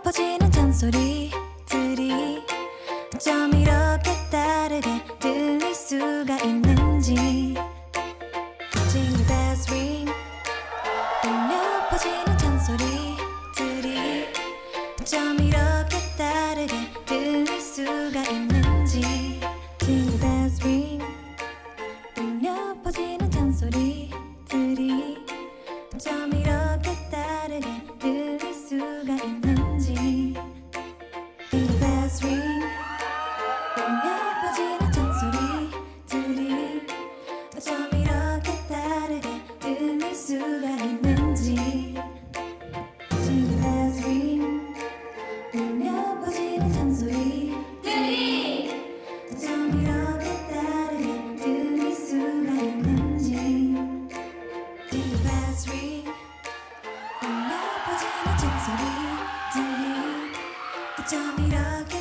울려퍼지는 종소리들이 어쩜 이렇게 다르게 들릴 수가 있는지. Jingle bells ring, 울려퍼지는 종소리들이 어쩜 이렇게 다르게 들릴 수가 있는지. Jingle bells ring, 울려퍼지는 종소리들이 어쩜 이렇게 다르게 들릴 수가 있는지. Jingle bells ring, 울려퍼지는 종소리들이 어쩜 이렇게 다르게 들릴 수가 있는지. Jingle bells ring, 울려퍼지는 종소리들이 어쩜 이렇게 다르게 들릴 수가 있는지. Jingle bells ring, 울려퍼지는 종소리들이 어쩜 이렇게